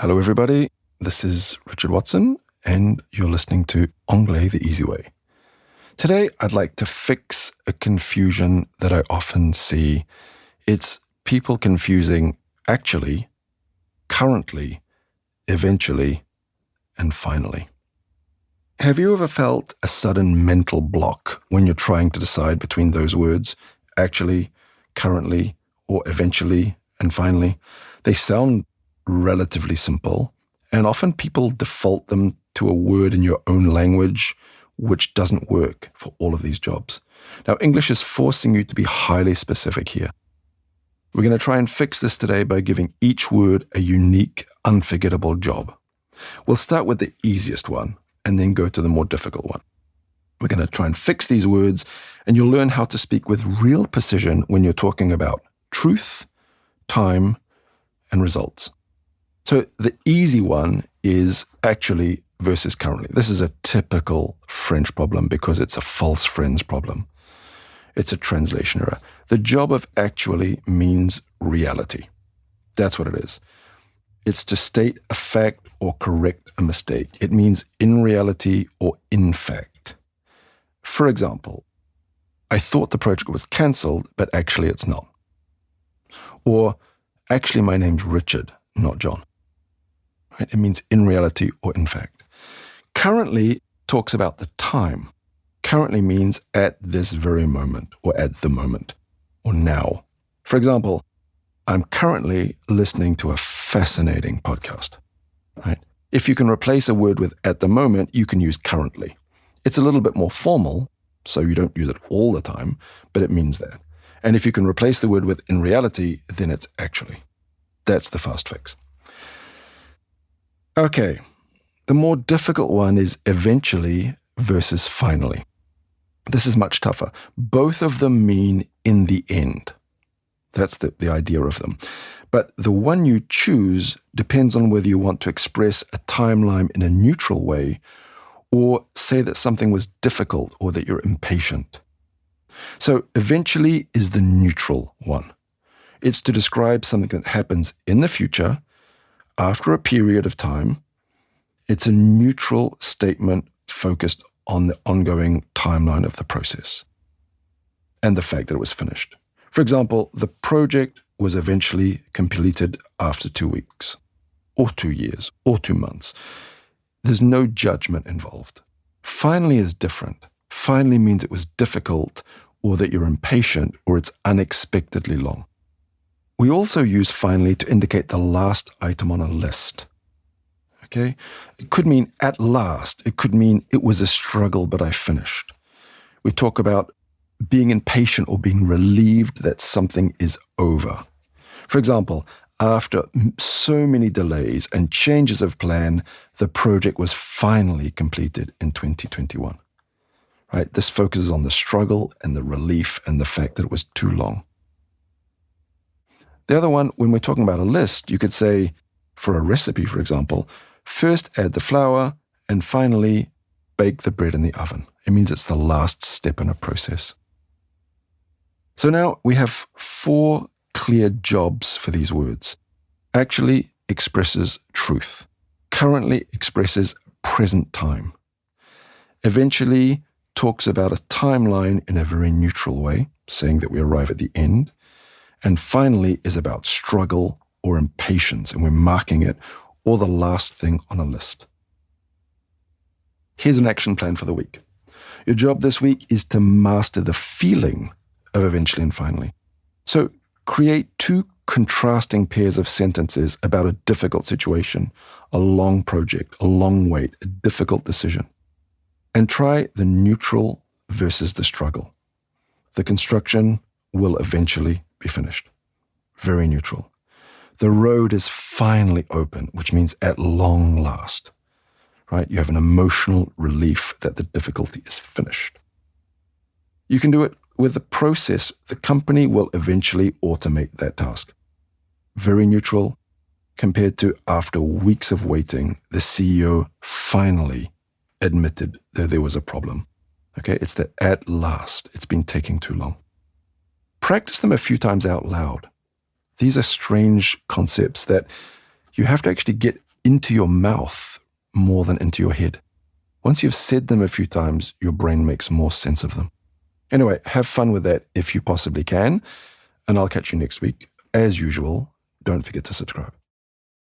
Hello everybody, this is Richard Watson and you're listening to Anglais the Easy Way. Today I'd like to fix a confusion that I often see. It's people confusing actually, currently, eventually, and finally. Have you ever felt a sudden mental block when you're trying to decide between those words, actually, currently, or eventually, and finally? They sound relatively simple, and often people default them to a word in your own language, which doesn't work for all of these jobs. Now, English is forcing you to be highly specific here. We're going to try and fix this today by giving each word a unique, unforgettable job. We'll start with the easiest one and then go to the more difficult one. We're going to try and fix these words, and you'll learn how to speak with real precision when you're talking about truth, time, and results. So the easy one is actually versus currently. This is a typical French problem because it's a false friends problem. It's a translation error. The job of actually means reality. That's what it is. It's to state a fact or correct a mistake. It means in reality or in fact. For example, I thought the project was cancelled, but actually it's not. Or actually my name's Richard, not John. Right? It means in reality or in fact. Currently talks about the time. Currently means at this very moment or at the moment or now. For example, I'm currently listening to a fascinating podcast. Right? If you can replace a word with at the moment, you can use currently. It's a little bit more formal, so you don't use it all the time, but it means that. And if you can replace the word with in reality, then it's actually. That's the fast fix. Okay, the more difficult one is eventually versus finally. This is much tougher. Both of them mean in the end. That's the idea of them. But the one you choose depends on whether you want to express a timeline in a neutral way or say that something was difficult or that you're impatient. So eventually is the neutral one. It's to describe something that happens in the future after a period of time. It's a neutral statement focused on the ongoing timeline of the process and the fact that it was finished. For example, the project was eventually completed after 2 weeks or 2 years or 2 months. There's no judgment involved. Finally is different. Finally means it was difficult or that you're impatient or it's unexpectedly long. We also use finally to indicate the last item on a list. Okay? It could mean at last. It could mean it was a struggle, but I finished. We talk about being impatient or being relieved that something is over. For example, after so many delays and changes of plan, the project was finally completed in 2021. Right? This focuses on the struggle and the relief and the fact that it was too long. The other one, when we're talking about a list, you could say, for a recipe, for example, first add the flour and finally bake the bread in the oven. It means it's the last step in a process. So now we have 4 clear jobs for these words. Actually expresses truth. Currently expresses present time. Eventually talks about a timeline in a very neutral way, saying that we arrive at the end. And finally is about struggle or impatience, and we're marking it, or the last thing on a list. Here's an action plan for the week. Your job this week is to master the feeling of eventually and finally. So create 2 contrasting pairs of sentences about a difficult situation, a long project, a long wait, a difficult decision. And try the neutral versus the struggle. The construction will eventually be finished. Very neutral. The road is finally open, which means at long last. Right? You have an emotional relief that the difficulty is finished. You can do it with the process. The company will eventually automate that task. Very neutral compared to after weeks of waiting, the CEO finally admitted that there was a problem. Okay? It's the at last. It's been taking too long. Practice them a few times out loud. These are strange concepts that you have to actually get into your mouth more than into your head. Once you've said them a few times, your brain makes more sense of them. Anyway, have fun with that if you possibly can, and I'll catch you next week. As usual, don't forget to subscribe.